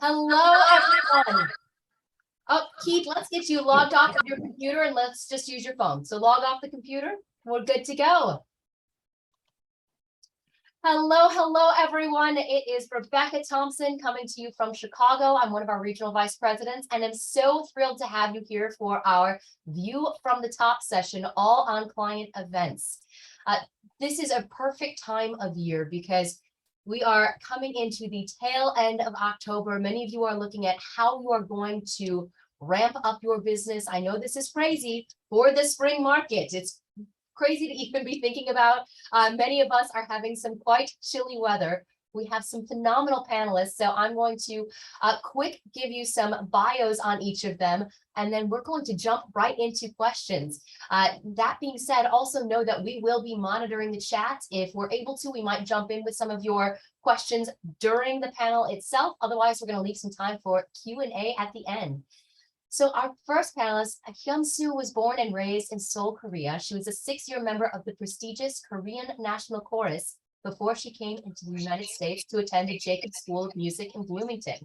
Hello, everyone. Oh, Keith, let's get you logged off of your computer and let's just use your phone. So log off the computer. We're good to go. Hello, everyone. It is Rebecca Thomson coming to you from Chicago. I'm one of our regional vice presidents, and I'm so thrilled to have you here for our View from the Top session, all on client events. This is a perfect time of year because we are coming into the tail end of October. Many of you are looking at how you are going to ramp up your business. I know this is crazy for the spring market. It's crazy to even be thinking about. Many of us are having some quite chilly weather. We have some phenomenal panelists, so I'm going to quick give you some bios on each of them, and then we're going to jump right into questions. That being said, also know that we will be monitoring the chat. If we're able to, we might jump in with some of your questions during the panel itself. Otherwise, we're going to leave some time for Q&A at the end. So our first panelist, Hyounsoo, was born and raised in Seoul, Korea. She was a 6-year member of the prestigious Korean National Chorus before she came into the United States to attend the Jacobs School of Music in Bloomington.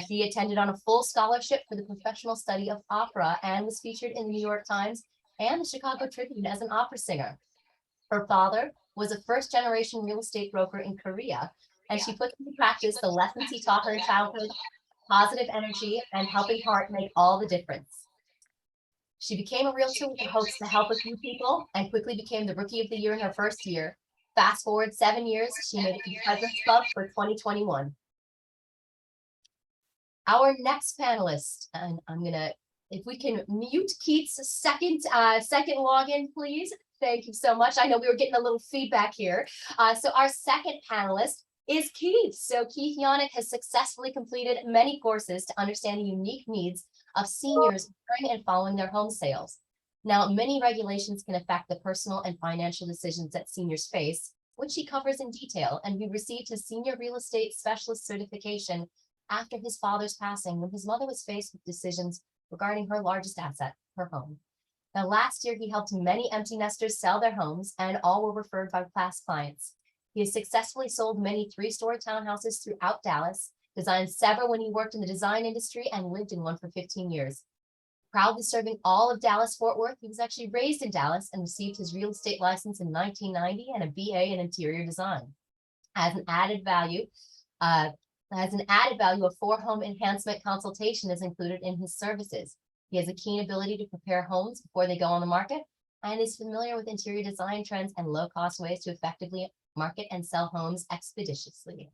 He attended on a full scholarship for the professional study of opera and was featured in the New York Times and the Chicago Tribune as an opera singer. Her father was a first-generation real estate broker in Korea, and she put into practice the lessons he taught her in childhood: positive energy and helping heart make all the difference. She became a realtor with the hopes to help a few people and quickly became the Rookie of the Year in her first year. Fast forward 7 years, she made it to the President's Club for 2021. Our next panelist, and I'm gonna, if we can mute Keith's second login, please. Thank you so much. I know we were getting a little feedback here. So our second panelist is Keith. So Keith Yonick has successfully completed many courses to understand the unique needs of seniors during and following their home sales. Now, many regulations can affect the personal and financial decisions that seniors face, which he covers in detail, and he received his senior real estate specialist certification after his father's passing, when his mother was faced with decisions regarding her largest asset, her home. Now, last year, he helped many empty nesters sell their homes, and all were referred by past clients. He has successfully sold many 3-story townhouses throughout Dallas, designed several when he worked in the design industry, and lived in one for 15 years. Proudly serving all of Dallas-Fort Worth, he was actually raised in Dallas and received his real estate license in 1990 and a BA in interior design. As an added value, a 4-home enhancement consultation is included in his services. He has a keen ability to prepare homes before they go on the market and is familiar with interior design trends and low-cost ways to effectively market and sell homes expeditiously.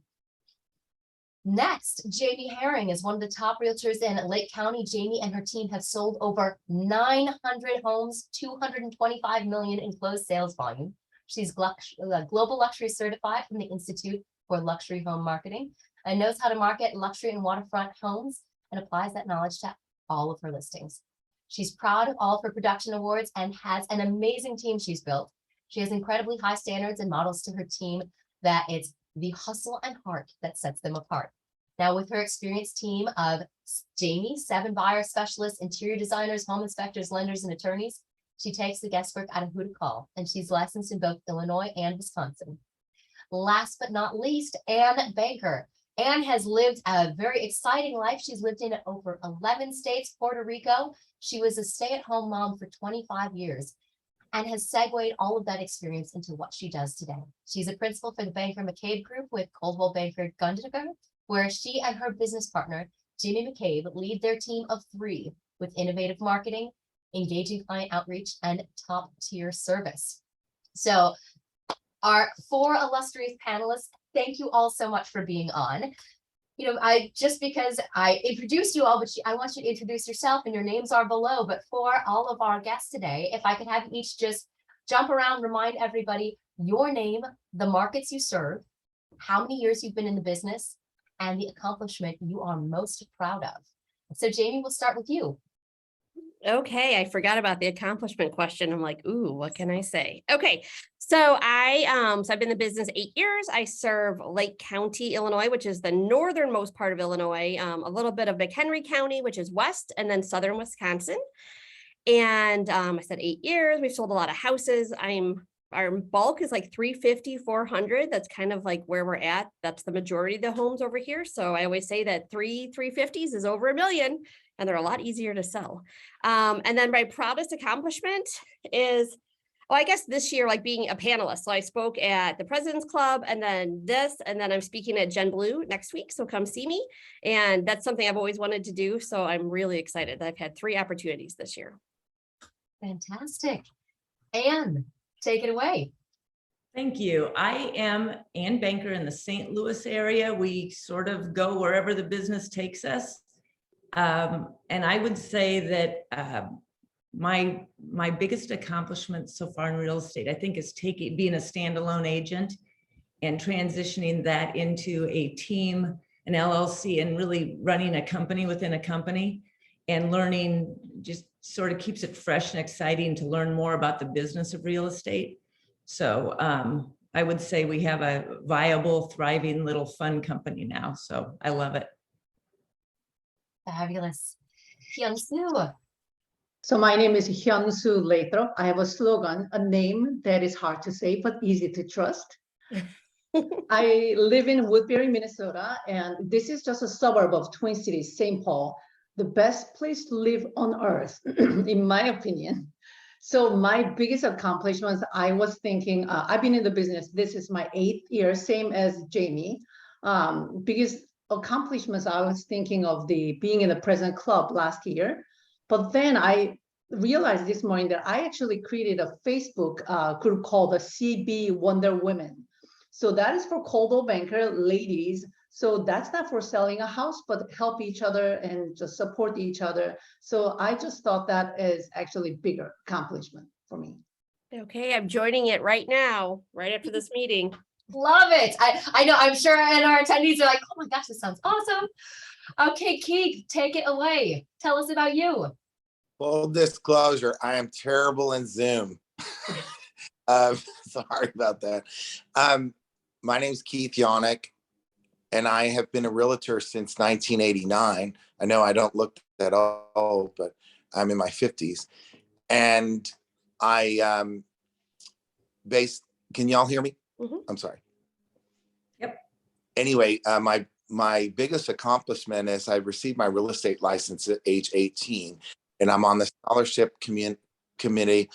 Next, Jamie Herring is one of the top realtors in Lake County. Jamie and her team have sold over 900 homes, 225 million in closed sales volume. She's global luxury certified from the Institute for Luxury Home Marketing and knows how to market luxury and waterfront homes and applies that knowledge to all of her listings. She's proud of all of her production awards and has an amazing team she's built. She has incredibly high standards and models to her team that it's the hustle and heart that sets them apart. Now, with her experienced team of Jamie, 7 buyer specialists, interior designers, home inspectors, lenders, and attorneys, she takes the guesswork out of who to call, and she's licensed in both Illinois and Wisconsin. Last but not least, Ann Banker. Ann has lived a very exciting life. She's lived in over 11 states, Puerto Rico. She was a stay-at-home mom for 25 years. And has segued all of that experience into what she does today. She's a principal for the Banker McCabe Group with Coldwell Banker Gundacker, where she and her business partner, Jimmy McCabe, lead their team of 3 with innovative marketing, engaging client outreach, and top-tier service. So our 4 illustrious panelists, thank you all so much for being on. You know, just because I introduced you all, but I want you to introduce yourself, and your names are below. But for all of our guests today, if I could have each just jump around, remind everybody your name, the markets you serve, how many years you've been in the business, and the accomplishment you are most proud of. So Jamie, we'll start with you. Okay, I forgot about the accomplishment question. I'm like, ooh, what can I say? Okay, so I've been in the business 8 years. I serve Lake County, Illinois, which is the northernmost part of Illinois, a little bit of McHenry County, which is west, and then southern Wisconsin. And I said 8 years. We've sold a lot of houses. I'm our bulk is like 350, 400. That's kind of like where we're at. That's the majority of the homes over here. So I always say that 350s is over $1 million, and they're a lot easier to sell. And then my proudest accomplishment is, well, I guess this year, like being a panelist. So I spoke at the President's Club and then this, and then I'm speaking at Gen Blue next week. So come see me. And that's something I've always wanted to do. So I'm really excited that I've had 3 opportunities this year. Fantastic. Anne, take it away. Thank you. I am Ann Banker in the St. Louis area. We sort of go wherever the business takes us. And I would say that my biggest accomplishment so far in real estate, I think, is being a standalone agent and transitioning that into a team, an LLC, and really running a company within a company, and learning just sort of keeps it fresh and exciting to learn more about the business of real estate. So I would say we have a viable, thriving little fun company now. So I love it. Fabulous. Hyounsoo. So my name is Hyounsoo Lathrop. I have a slogan, a name that is hard to say, but easy to trust. I live in Woodbury, Minnesota, and this is just a suburb of Twin Cities, St. Paul, the best place to live on earth, in my opinion. So my biggest accomplishments, I was thinking, I've been in the business, this is my 8th year, same as Jamie. Biggest accomplishments, I was thinking of being in the President Club last year. But then I realized this morning that I actually created a Facebook group called the CB Wonder Women. So that is for Coldwell banker ladies. So that's not for selling a house, but help each other and just support each other. So I just thought that is actually bigger accomplishment for me. Okay, I'm joining it right now, right after this meeting. Love it. I know, I'm sure, and our attendees are like, oh my gosh, this sounds awesome. Okay, Keith, take it away. Tell us about you. Full disclosure, I am terrible in Zoom. Sorry about that. My name is Keith Yonick, and I have been a realtor since 1989. I know I don't look that old, but I'm in my 50s. And I can y'all hear me? Mm-hmm. I'm sorry. Yep. Anyway, my biggest accomplishment is I received my real estate license at age 18, and I'm on the scholarship committee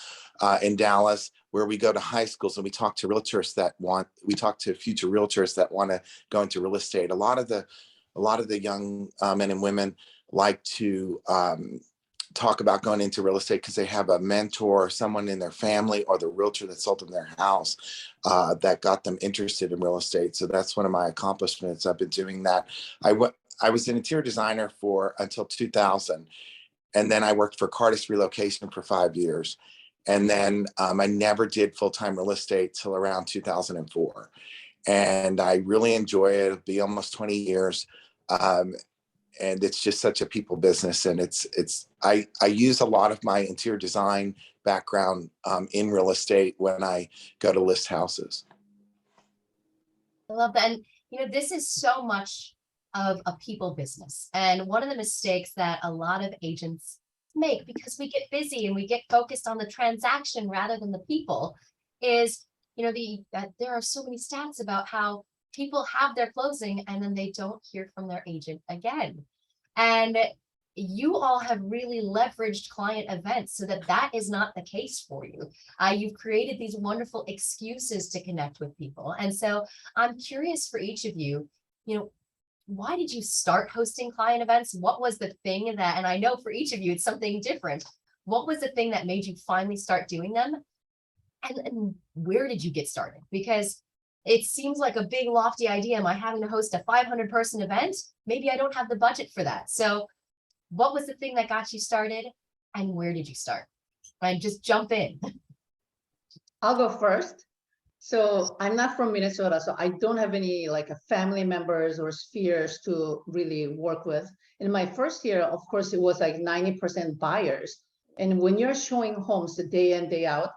in Dallas, where we go to high schools and we talk to future realtors that want to go into real estate. A lot of the young men and women like to talk about going into real estate because they have a mentor or someone in their family or the realtor that sold them their house that got them interested in real estate. So that's one of my accomplishments. I've been doing that. I was an interior designer until 2000. And then I worked for Cardis Relocation for 5 years. And then I never did full-time real estate till around 2004. And I really enjoy it. It'll be almost 20 years. And it's just such a people business. And I use a lot of my interior design background in real estate when I go to list houses. I love that. And this is so much of a people business. And one of the mistakes that a lot of agents make, because we get busy and we get focused on the transaction rather than the people, is there are so many stats about how people have their closing and then they don't hear from their agent again. And you all have really leveraged client events so that is not the case for you. You've created these wonderful excuses to connect with people. And so I'm curious for each of you, why did you start hosting client events? What was the thing that, and I know for each of you, it's something different. What was the thing that made you finally start doing them? And where did you get started? Because it seems like a big lofty idea. Am I having to host a 500-person event? Maybe I don't have the budget for that. So what was the thing that got you started and where did you start? And just jump in. I'll go first. So I'm not from Minnesota, so I don't have any family members or spheres to really work with. In my first year, of course, it was like 90% buyers. And when you're showing homes the day in, day out,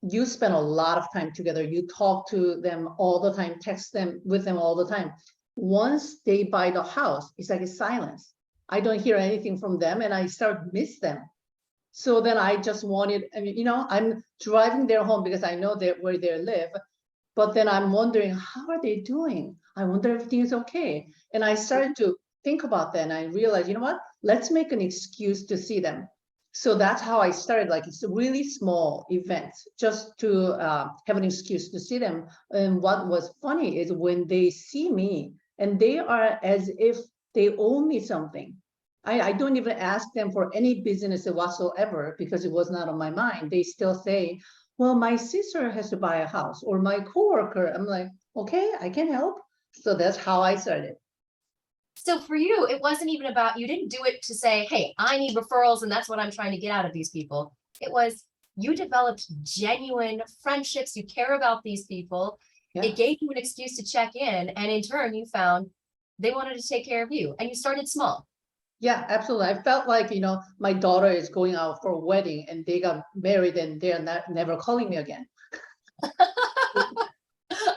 you spend a lot of time together. You talk to them all the time, text them with them all the time. Once they buy the house, it's like a silence. I don't hear anything from them and I start miss them. So then I just wanted, I mean, I'm driving their home because I know where they live. But then I'm wondering, how are they doing? I wonder if everything is okay. And I started to think about that and I realized, you know what? Let's make an excuse to see them. So that's how I started. Like, it's a really small events just to have an excuse to see them. And what was funny is when they see me and they are as if they owe me something. I don't even ask them for any business whatsoever because it was not on my mind. They still say, well, my sister has to buy a house or my coworker. I'm like, okay, I can help. So that's how I started. So for you, it wasn't even about, you didn't do it to say, hey, I need referrals and that's what I'm trying to get out of these people. It was, you developed genuine friendships. You care about these people. Yeah. It gave you an excuse to check in. And in turn, you found they wanted to take care of you and you started small. Yeah, absolutely. I felt like, my daughter is going out for a wedding and they got married and they're not never calling me again.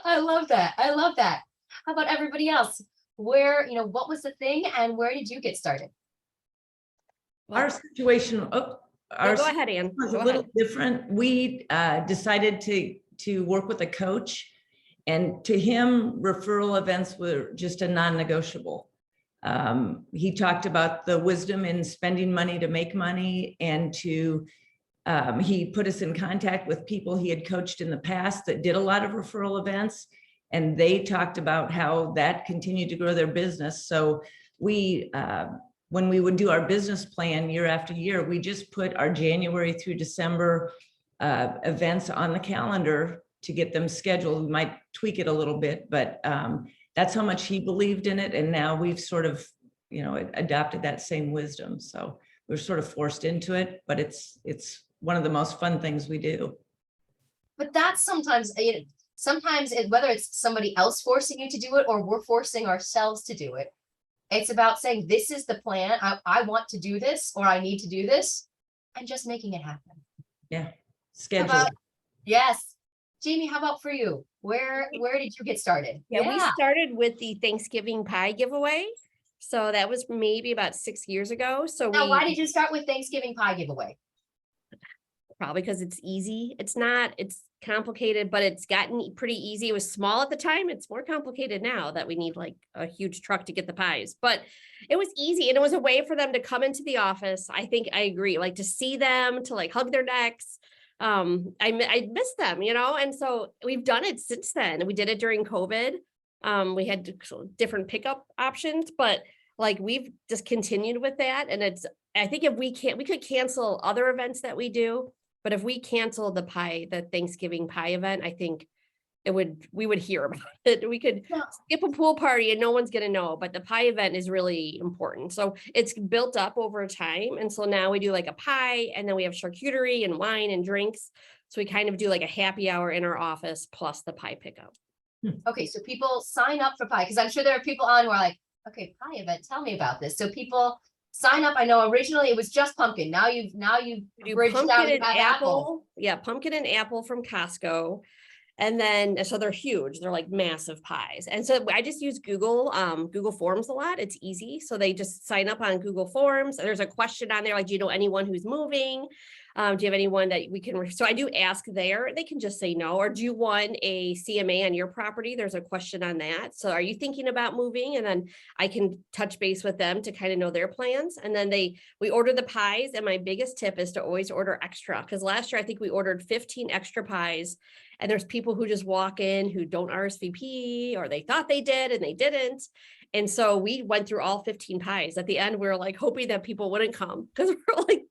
I love that. I love that. How about everybody else? Where, what was the thing and where did you get started? Our situation, Go ahead, Ann. was Go a little ahead. different. We decided to work with a coach, and to him, referral events were just a non-negotiable. He talked about the wisdom in spending money to make money, and he put us in contact with people he had coached in the past that did a lot of referral events, and they talked about how that continued to grow their business. So we, when we would do our business plan year after year, we just put our January through December events on the calendar to get them scheduled. We might tweak it a little bit, but that's how much he believed in it. And now we've sort of, adopted that same wisdom. So we're sort of forced into it, but it's one of the most fun things we do. But that's sometimes, whether it's somebody else forcing you to do it or we're forcing ourselves to do it, it's about saying, this is the plan. I want to do this, or I need to do this, and just making it happen. Yeah. Schedule. How about, yes. Jamie, how about for you? Where did you get started? Yeah, we started with the Thanksgiving pie giveaway. So that was maybe about 6 years ago. So Now, why did you start with Thanksgiving pie giveaway? Probably because it's easy. It's complicated, but it's gotten pretty easy. It was small at the time. It's more complicated now that we need like a huge truck to get the pies, but it was easy. And it was a way for them to come into the office. I think I agree, like to see them, to like hug their necks. I miss them, and so we've done it since then. We did it during COVID. We had different pickup options, but like we've just continued with that. And I think if we could cancel other events that we do, but if we cancel the Thanksgiving pie event, I think we would hear about it. We could skip a pool party and no one's going to know, but the pie event is really important. So it's built up over time. And so now we do like a pie, and then we have charcuterie and wine and drinks. So we kind of do like a happy hour in our office plus the pie pickup. Okay, so people sign up for pie, because I'm sure there are people on who are like, okay, pie event, tell me about this. So people sign up. I know originally it was just pumpkin. Now you've bridged out, pumpkin you and have apple. Yeah, pumpkin and apple from Costco. And then, so they're huge. They're like massive pies. And so I just use Google Forms a lot. It's easy. So they just sign up on Google Forms. There's a question on there, like, do you know anyone who's moving? Do you have anyone that we can, so I do ask there, they can just say no. Or do you want a CMA on your property? There's a question on that. So are you thinking about moving? And then I can touch base with them to kind of know their plans. And then we order the pies. And my biggest tip is to always order extra. Because last year, I think we ordered 15 extra pies. And there's people who just walk in who don't RSVP, or they thought they did and they didn't. And so we went through all 15 pies. At the end, we were like hoping that people wouldn't come because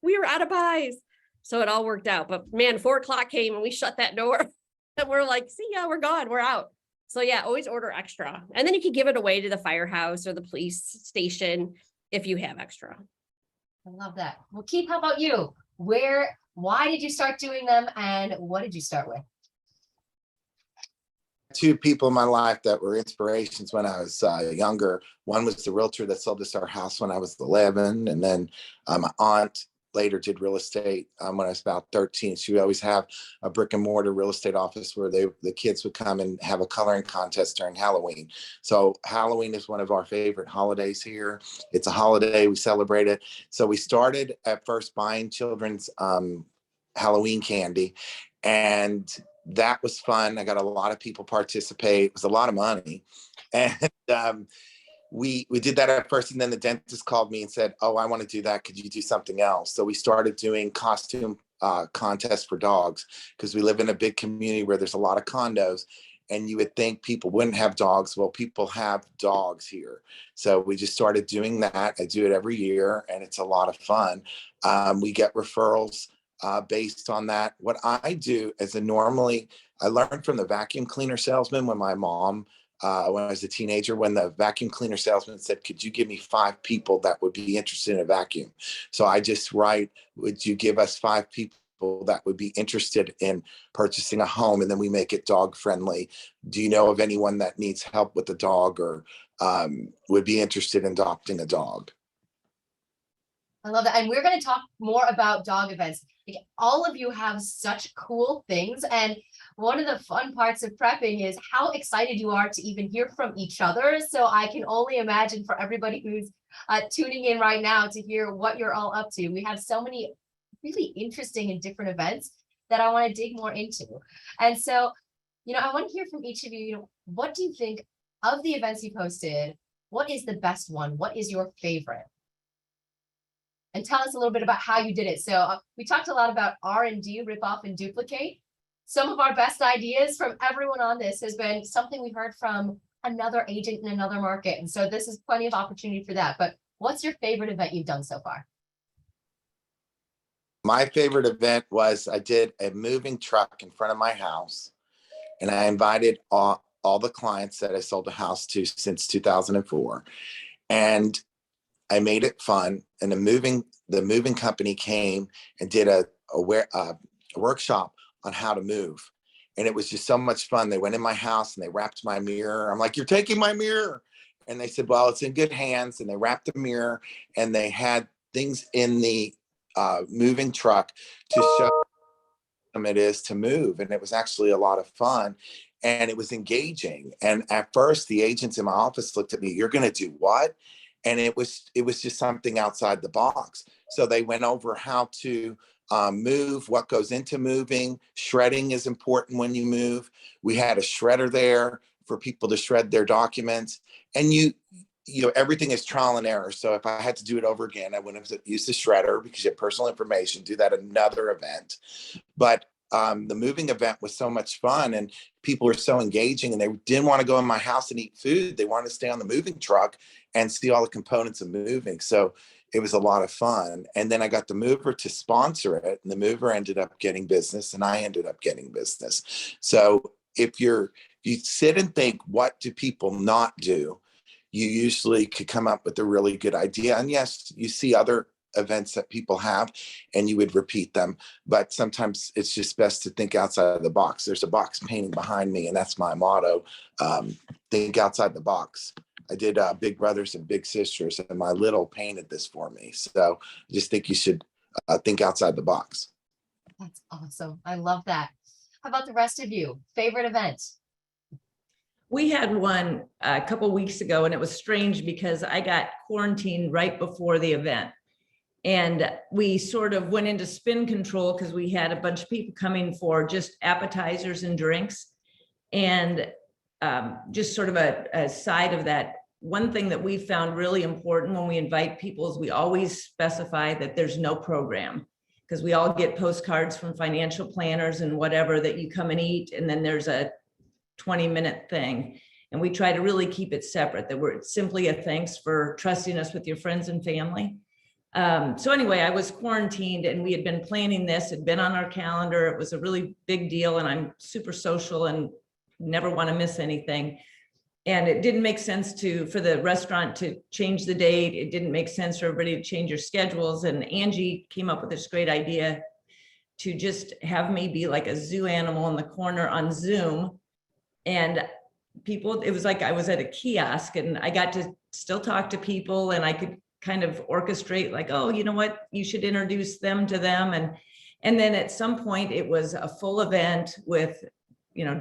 we were out of pies. So it all worked out. But man, 4 o'clock came and we shut that door and we're like, see ya, we're gone, we're out. So yeah, always order extra. And then you can give it away to the firehouse or the police station if you have extra. I love that. Well, Keith, how about you? Why did you start doing them and what did you start with? 2 people in my life that were inspirations when I was younger. One was the realtor that sold us our house when I was 11. And then my aunt later did real estate when I was about 13. She would always have a brick and mortar real estate office where the kids would come and have a coloring contest during Halloween. So Halloween is one of our favorite holidays here. It's a holiday, we celebrate it. So we started at first buying children's Halloween candy, and that was fun. I got a lot of people participate. It was a lot of money. And we did that at first, and then the dentist called me and said, oh, I want to do that. Could you do something else? So we started doing costume contests for dogs, because we live in a big community where there's a lot of condos, and you would think people wouldn't have dogs. Well, people have dogs here. So we just started doing that. I do it every year, and it's a lot of fun. We get referrals based on that. What I do is I learned from the vacuum cleaner salesman when my mom, when I was a teenager, when the vacuum cleaner salesman said, could you give me 5 people that would be interested in a vacuum? So I just write, would you give us 5 people that would be interested in purchasing a home? And then we make it dog friendly. Do you know of anyone that needs help with a dog or would be interested in adopting a dog? I love that. And we're going to talk more about dog events. Like, all of you have such cool things. And one of the fun parts of prepping is how excited you are to even hear from each other. So I can only imagine for everybody who's tuning in right now to hear what you're all up to. We have so many really interesting and different events that I want to dig more into. And so, I want to hear from each of you, what do you think of the events you've hosted? What is the best one? What is your favorite? And tell us a little bit about how you did it. So we talked a lot about R&D, rip off and duplicate. Some of our best ideas from everyone on this has been something we heard from another agent in another market. And so this is plenty of opportunity for that. But what's your favorite event you've done so far? My favorite event was I did a moving truck in front of my house, and I invited all the clients that I sold a house to since 2004. And I made it fun, and the moving company came and did a workshop on how to move, and it was just so much fun. They went in my house and they wrapped my mirror. I'm like, you're taking my mirror, and they said, well, it's in good hands. And they wrapped the mirror, and they had things in the moving truck to show them it is to move, and it was actually a lot of fun. And it was engaging. And at first, the agents in my office looked at me, you're going to do what? And it was just something outside the box. So they went over how to move, what goes into moving. Shredding is important when you move. We had a shredder there for people to shred their documents. And everything is trial and error. So if I had to do it over again, I wouldn't have used the shredder because you have personal information, do that another event. But the moving event was so much fun, and people were so engaging, and they didn't want to go in my house and eat food. They wanted to stay on the moving truck and see all the components of moving. So it was a lot of fun. And then I got the mover to sponsor it, and the mover ended up getting business, and I ended up getting business. So if you sit and think, what do people not do? You usually could come up with a really good idea. And yes, you see other events that people have and you would repeat them, but sometimes it's just best to think outside of the box. There's a box painting behind me, and that's my motto. Think outside the box. I did Big Brothers and Big Sisters, and my little painted this for me. So I just think you should think outside the box. That's awesome. I love that. How about the rest of you? Favorite event? We had one a couple weeks ago, and it was strange because I got quarantined right before the event. And we sort of went into spin control because we had a bunch of people coming for just appetizers and drinks. And just sort of a side of that, one thing that we found really important when we invite people is we always specify that there's no program, because we all get postcards from financial planners and whatever that you come and eat, and then there's a 20-minute thing. And we try to really keep it separate, that we're simply a thanks for trusting us with your friends and family. So anyway, I was quarantined, and we had been planning this, had been on our calendar. It was a really big deal, and I'm super social and never want to miss anything. And it didn't make sense for the restaurant to change the date. It didn't make sense for everybody to change your schedules. And Angie came up with this great idea to just have me be like a zoo animal in the corner on Zoom. And people, it was like I was at a kiosk, and I got to still talk to people, and I could kind of orchestrate like, oh, you know what, you should introduce them to them. And then at some point it was a full event with,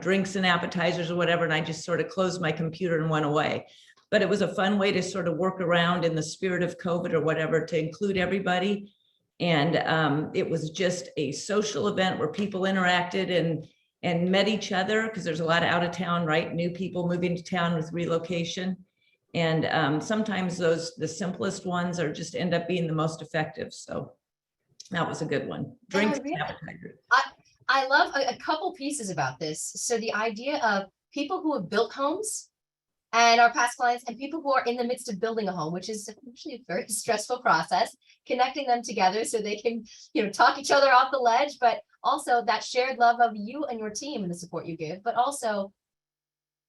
drinks and appetizers or whatever. And I just sort of closed my computer and went away. But it was a fun way to sort of work around in the spirit of COVID or whatever to include everybody. And it was just a social event where people interacted and met each other, because there's a lot of out of town, right? New people moving to town with relocation. And sometimes the simplest ones are just end up being the most effective. So that was a good one. Drinks and appetizers. I love a couple pieces about this. So the idea of people who have built homes and our past clients and people who are in the midst of building a home, which is actually a very stressful process, connecting them together so they can, talk each other off the ledge, but also that shared love of you and your team and the support you give, but also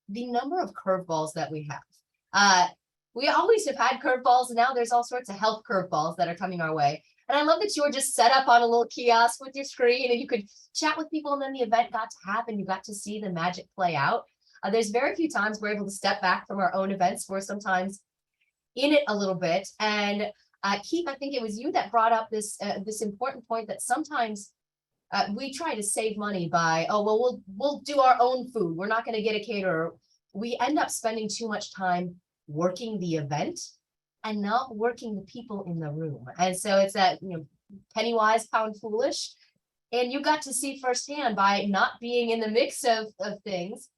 the number of curveballs that we have. We always have had curveballs, and now there's all sorts of health curveballs that are coming our way. And I love that you were just set up on a little kiosk with your screen and you could chat with people, and then the event got to happen. You got to see the magic play out. There's very few times we're able to step back from our own events. We're sometimes in it a little bit. And Keith, I think it was you that brought up this important point that sometimes we try to save money by, we'll do our own food. We're not going to get a caterer. We end up spending too much time working the event and not working the people in the room. And so it's that, penny wise, pound foolish. And you got to see firsthand by not being in the mix of things,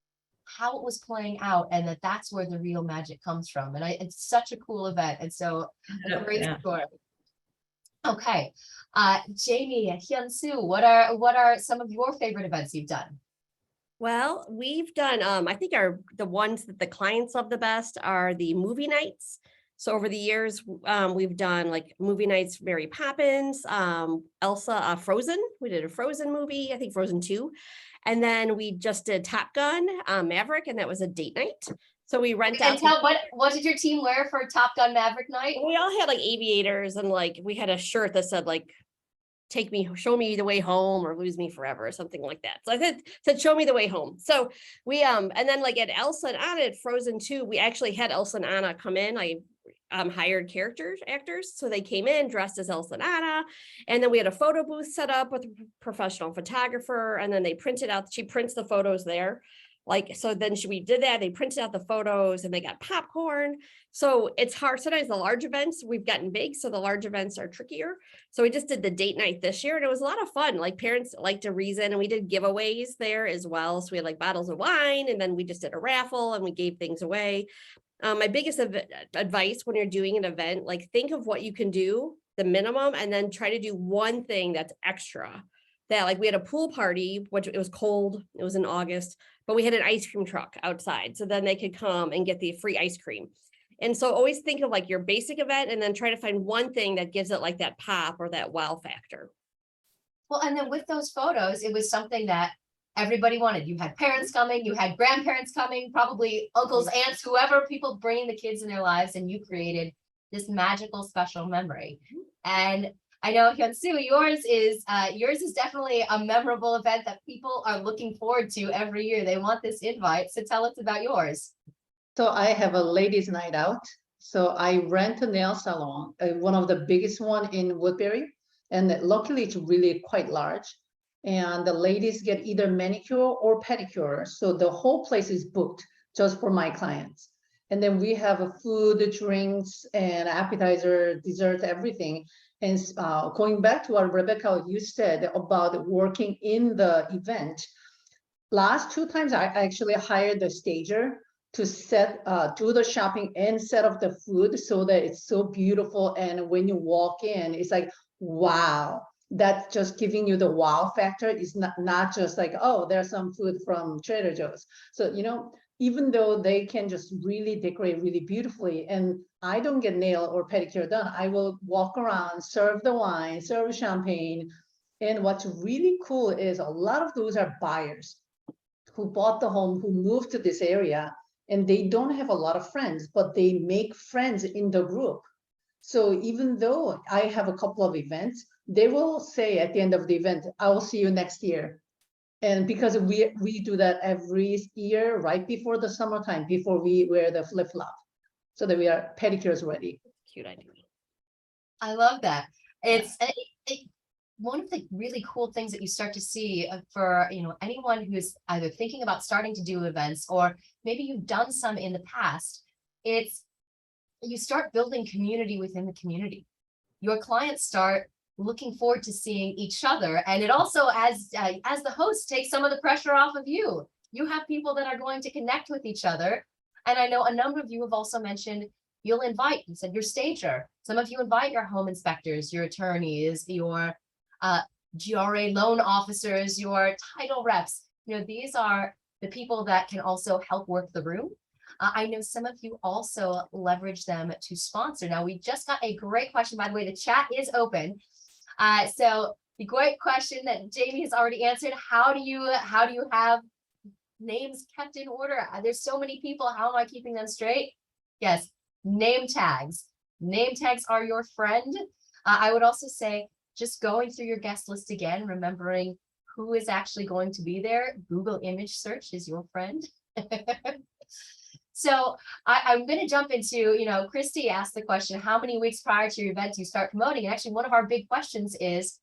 how it was playing out, and that's where the real magic comes from. And it's such a cool event. And so a great story. Okay. Jamie, Hyounsoo, what are some of your favorite events you've done? Well, we've done, I think the ones that the clients love the best are the movie nights. So over the years, we've done like movie nights, Mary Poppins, Elsa, Frozen. We did a Frozen movie, I think Frozen 2. And then we just did Top Gun, Maverick, and that was a date night. So we rent out. And what did your team wear for Top Gun Maverick night? We all had like aviators, and like we had a shirt that said like, show me the way home or lose me forever or something like that. So I said, show me the way home. So we, and then like at Elsa and Anna at Frozen 2, we actually had Elsa and Anna come in. I hired actors. So they came in dressed as Elsa and Anna. And then we had a photo booth set up with a professional photographer. And then they printed out, she prints the photos there. So then we did that, they printed out the photos and they got popcorn. So it's hard. Sometimes the large events, we've gotten big, so the large events are trickier. So we just did the date night this year and it was a lot of fun. Like parents like to reason, and we did giveaways there as well. So we had like bottles of wine, and then we just did a raffle and we gave things away. My biggest advice when you're doing an event, like think of what you can do, the minimum, and then try to do one thing that's extra. That like we had a pool party, which it was cold, it was in August, but we had an ice cream truck outside. So then they could come and get the free ice cream. And so always think of like your basic event and then try to find one thing that gives it like that pop or that wow factor. Well, and then with those photos, it was something that everybody wanted. You had parents coming, you had grandparents coming, probably uncles, aunts, whoever, people bringing the kids in their lives, and you created this magical, special memory. And I know, Hyounsoo, yours is definitely a memorable event that people are looking forward to every year. They want this invite. So tell us about yours. So I have a ladies' night out. So I rent a nail salon, one of the biggest one in Woodbury. And luckily it's really quite large. And the ladies get either manicure or pedicure. So the whole place is booked just for my clients. And then we have a food, drinks, and appetizer, dessert, everything. And going back to what Rebecca, you said about working in the event, last 2 times I actually hired the stager to do the shopping and set up the food so that it's so beautiful. And when you walk in, it's like, wow, that's just giving you the wow factor. It's not just like, oh, there's some food from Trader Joe's. So, even though they can just really decorate really beautifully, and I don't get nail or pedicure done, I will walk around, serve the wine, serve champagne. And what's really cool is a lot of those are buyers who bought the home, who moved to this area, and they don't have a lot of friends, but they make friends in the group. So even though I have a couple of events, they will say at the end of the event, I will see you next year. And because we do that every year, right before the summertime, before we wear the flip-flop, so that we are pedicures ready. Cute idea. I love that. One of the really cool things that you start to see for, anyone who's either thinking about starting to do events, or maybe you've done some in the past, it's you start building community within the community. Your clients start looking forward to seeing each other. And it also, as the host, takes some of the pressure off of you. You have people that are going to connect with each other. And I know a number of you have also mentioned you said your stager. Some of you invite your home inspectors, your attorneys, your GRA loan officers, your title reps. These are the people that can also help work the room. I know some of you also leverage them to sponsor. Now, we just got a great question, by the way, the chat is open. So the great question that Jamie has already answered, how do you have names kept in order? There's so many people, how am I keeping them straight? Yes, name tags. Name tags are your friend. I would also say, just going through your guest list again, remembering who is actually going to be there. Google image search is your friend. So I'm going to jump into, Christy asked the question, how many weeks prior to your event do you start promoting? And actually, one of our big questions is,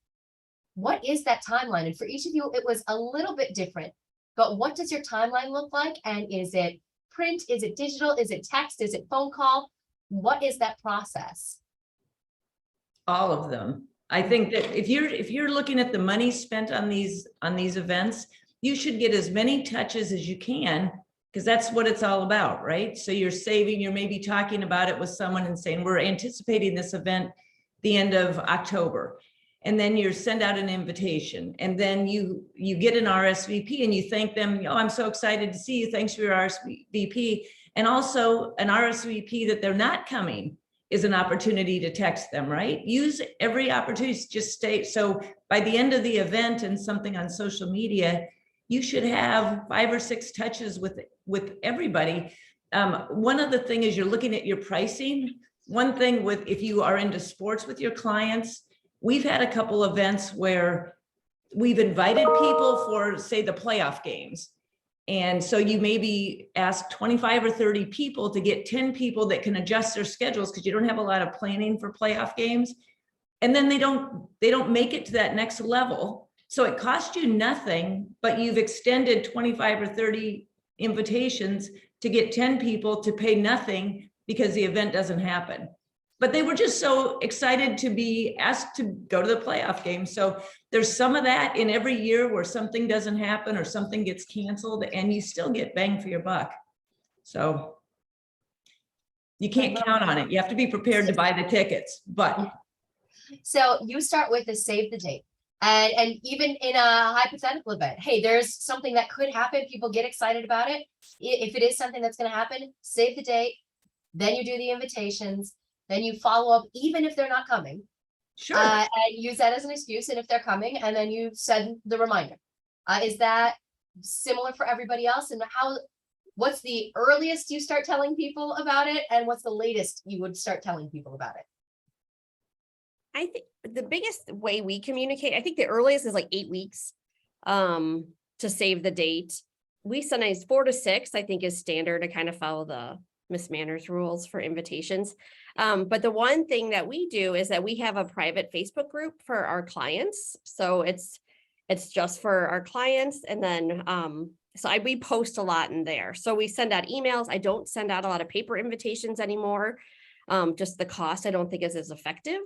what is that timeline? And for each of you, it was a little bit different, but what does your timeline look like? And is it print? Is it digital? Is it text? Is it phone call? What is that process? All of them. I think that if you're looking at the money spent on these events, you should get as many touches as you can, because that's what it's all about, right? So you're maybe talking about it with someone and saying, we're anticipating this event the end of October. And then you send out an invitation, and then you get an RSVP and you thank them. Oh, I'm so excited to see you. Thanks for your RSVP. And also an RSVP that they're not coming is an opportunity to text them, right? Use every opportunity to just stay. So by the end of the event and something on social media, you should have 5 or 6 touches with everybody. One other thing is you're looking at your pricing. One thing if you are into sports with your clients, we've had a couple events where we've invited people for, say, the playoff games. And so you maybe ask 25 or 30 people to get 10 people that can adjust their schedules, because you don't have a lot of planning for playoff games. And then they don't make it to that next level. So it costs you nothing, but you've extended 25 or 30 invitations to get 10 people to pay nothing because the event doesn't happen. But they were just so excited to be asked to go to the playoff game. So there's some of that in every year where something doesn't happen or something gets canceled, and you still get bang for your buck. So you can't count on it. You have to be prepared to buy the tickets. But so you start with the save the date. And even in a hypothetical event, hey, there's something that could happen. People get excited about it. If it is something that's going to happen, save the date. Then you do the invitations. Then you follow up, even if they're not coming. sure. And use that as an excuse. And if they're coming, and then you send the reminder. Is that similar for everybody else? And what's the earliest you start telling people about it? And what's the latest you would start telling people about it? I think the biggest way we communicate, I think the earliest is like 8 weeks to save the date. We sometimes 4 to 6, I think, is standard to kind of follow the Miss Manners rules for invitations. But the one thing that we do is that we have a private Facebook group for our clients. So it's just for our clients. And then we post a lot in there. So we send out emails. I don't send out a lot of paper invitations anymore. Just the cost I don't think is as effective.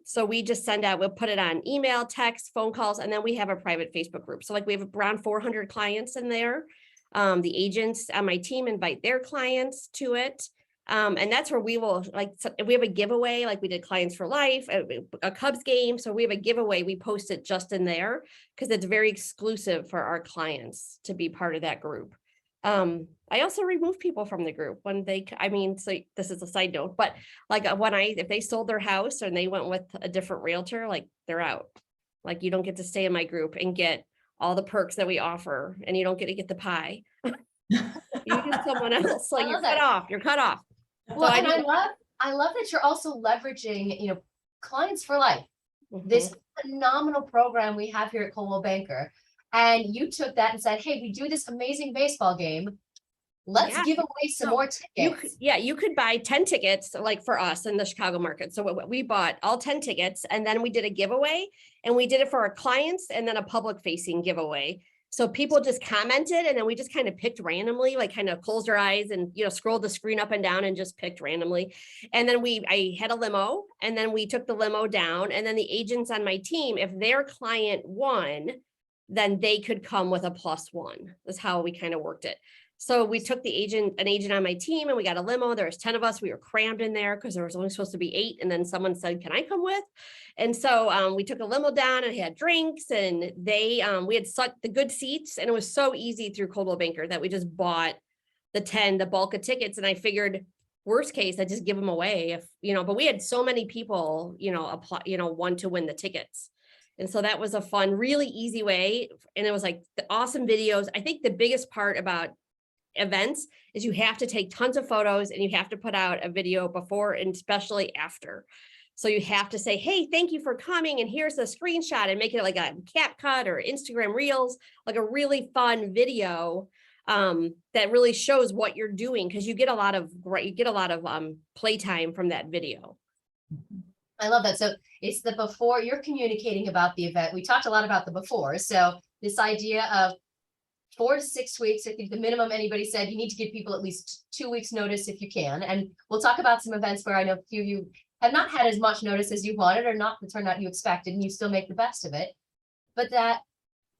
So we just we'll put it on email, text, phone calls, and then we have a private Facebook group. So like we have around 400 clients in there. The agents on my team invite their clients to it. And that's where we will we have a giveaway, like we did Clients for Life, a Cubs game. So we have a giveaway. We post it just in there because it's very exclusive for our clients to be part of that group. I also remove people from the group when so this is a side note, but like if they sold their house and they went with a different realtor, like they're out. Like you don't get to stay in my group and get all the perks that we offer, and you don't get to get the pie. You get someone else, like you're cut off. Well, and I love that you're also leveraging, Clients for Life, this phenomenal program we have here at Coldwell Banker. And you took that and said, hey, we do this amazing baseball game. Let's Yeah. give away some So more You could, tickets. yeah, you could buy 10 tickets, like for us in the Chicago market. So we bought all 10 tickets, and then we did a giveaway, and we did it for our clients, and then a public facing giveaway. So people just commented, and then we just kind of picked randomly, like kind of closed our eyes and, scrolled the screen up and down and just picked randomly. And then I had a limo, and then we took the limo down, and then the agents on my team, if their client won, then they could come with a +1. That's how we kind of worked it. So we took an agent on my team, and we got a limo. There was 10 of us. We were crammed in there because there was only supposed to be 8. And then someone said, "Can I come with?" And so we took a limo down and had drinks, and we had sucked the good seats, and it was so easy through Coldwell Banker that we just bought the bulk of tickets. And I figured, worst case, I just give them away but we had so many people, apply, want to win the tickets. And so that was a fun, really easy way. And it was like the awesome videos. I think the biggest part about events is you have to take tons of photos, and you have to put out a video before and especially after. So you have to say, "Hey, thank you for coming, and here's the screenshot," and make it like a CapCut or Instagram Reels, like a really fun video that really shows what you're doing, because you get a lot of playtime from that video. I love that. So it's the before, you're communicating about the event. We talked a lot about the before. So this idea of 4 to 6 weeks, I think the minimum anybody said, you need to give people at least 2 weeks notice if you can. And we'll talk about some events where I know a few of you have not had as much notice as you wanted, or not the turnout you expected, and you still make the best of it. But that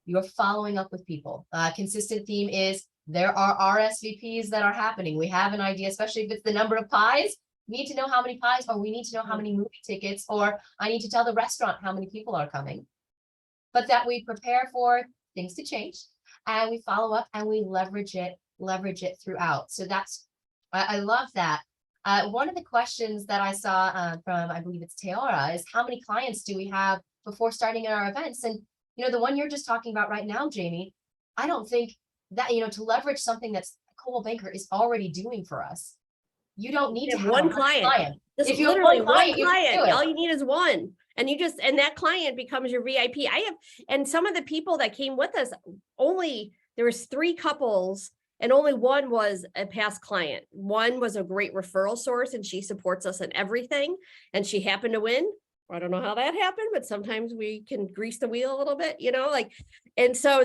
you're following up with people. Consistent theme is there are RSVPs that are happening. We have an idea, especially if it's the number of pies. We need to know how many pies, or we need to know how many movie tickets, or I need to tell the restaurant how many people are coming. But that we prepare for things to change, and we follow up, and we leverage it throughout. So I love that. One of the questions that I saw from, I believe it's Teora, is how many clients do we have before starting our events? And, the one you're just talking about right now, Jamie, I don't think that, to leverage something that's Coldwell Banker is already doing for us. You don't need to have one a client. This If is you have literally one one client, you can client. do it. All you need is one. And that client becomes your VIP. And some of the people that came with us, there was 3 couples, and only one was a past client. One was a great referral source, and she supports us in everything. And she happened to win. I don't know how that happened, but sometimes we can grease the wheel a little bit, and so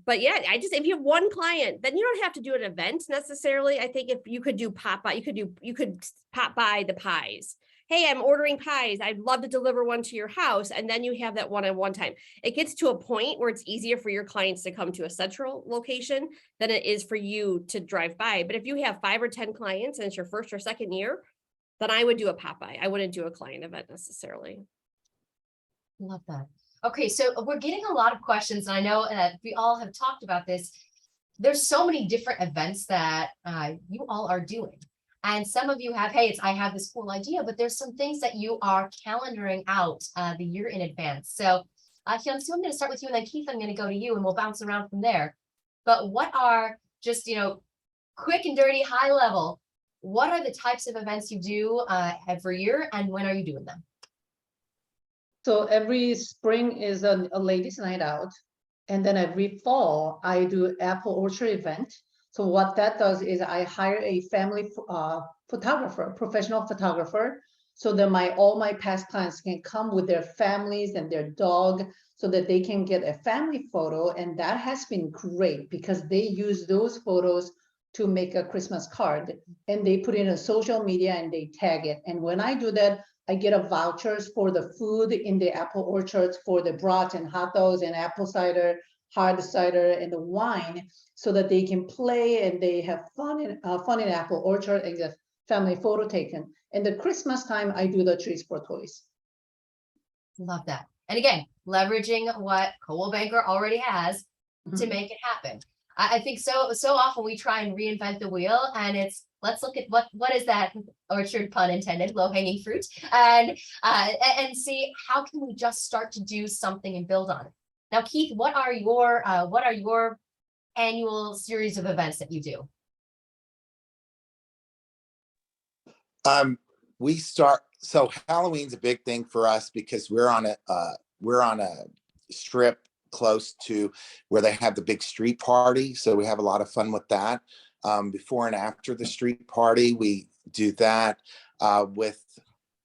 but yeah, if you have one client, then you don't have to do an event necessarily. I think if you could do pop-by, you could pop by the pies. Hey, I'm ordering pies. I'd love to deliver one to your house. And then you have that one-on-one time. It gets to a point where it's easier for your clients to come to a central location than it is for you to drive by. But if you have 5 or 10 clients and it's your first or second year, then I would do a pop-by. I wouldn't do a client event necessarily. Love that. Okay, so we're getting a lot of questions, and I know we all have talked about this. There's so many different events that you all are doing. And some of you have, hey, I have this cool idea, but there's some things that you are calendaring out the year in advance. So Hyounsoo, I'm going to start with you, and then Keith, I'm going to go to you, and we'll bounce around from there. But what are just, quick and dirty, high level, what are the types of events you do every year, and when are you doing them? So every spring is a ladies' night out. And then every fall, I do apple orchard event. So what that does is I hire a family photographer, professional photographer, so that all my past clients can come with their families and their dog, so that they can get a family photo. And that has been great, because they use those photos to make a Christmas card, and they put it in social media and they tag it. And when I do that, I get a vouchers for the food in the apple orchards, for the brats and hot dogs and apple cider, hard cider, and the wine, so that they can play and they have fun in apple orchard and get family photo taken. And the Christmas time, I do the trees for toys. Love that. And again, leveraging what Coldwell Banker already has to make it happen. I think so often we try and reinvent the wheel, and it's, let's look at what is that orchard, pun intended, low-hanging fruit, and see how can we just start to do something and build on it. Now, Keith, what are your annual series of events that you do? So Halloween's a big thing for us, because we're on a strip close to where they have the big street party. So we have a lot of fun with that. Before and after the street party, we do that. With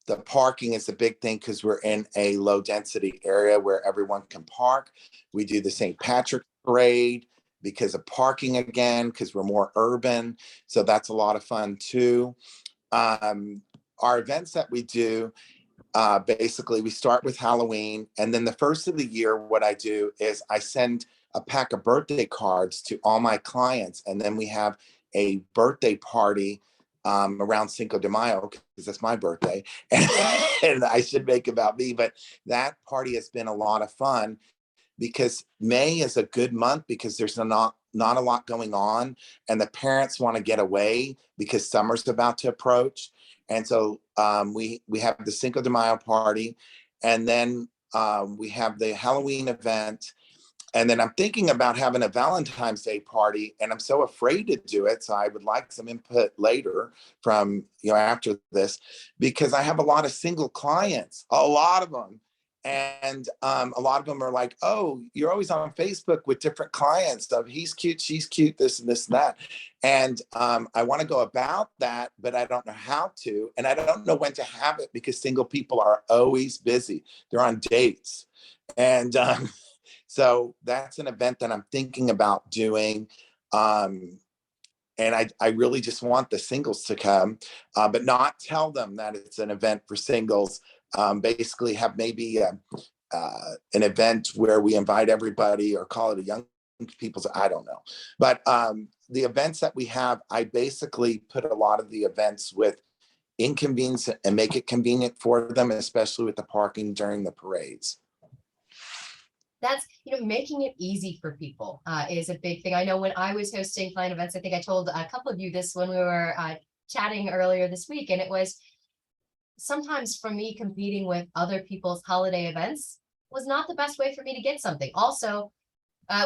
the parking is a big thing because we're in a low density area where everyone can park. We do the St. Patrick's Parade because of parking again, because we're more urban. So that's a lot of fun too. Our events that we do, basically we start with Halloween, and then the first of the year, what I do is I send a pack of birthday cards to all my clients, and then we have a birthday party around Cinco de Mayo, because that's my birthday, and I should make about me, but that party has been a lot of fun because May is a good month because there's not a lot going on, and the parents want to get away because summer's about to approach. And so we have the Cinco de Mayo party, and then we have the Halloween event. And then I'm thinking about having a Valentine's Day party, and I'm so afraid to do it. So I would like some input later from, after this, because I have a lot of single clients, a lot of them. And a lot of them are like, oh, you're always on Facebook with different clients. So he's cute, she's cute, this and this and that. And I want to go about that, but I don't know how to. And I don't know when to have it because single people are always busy. They're on dates. And so that's an event that I'm thinking about doing. And I really just want the singles to come, but not tell them that it's an event for singles. Basically have maybe an event where we invite everybody, or call it a young people's, I don't know. But the events that we have, I basically put a lot of the events with inconvenience and make it convenient for them, especially with the parking during the parades. That's, making it easy for people is a big thing. I know when I was hosting client events, I think I told a couple of you this when we were chatting earlier this week, and it was sometimes for me competing with other people's holiday events was not the best way for me to get something. Also,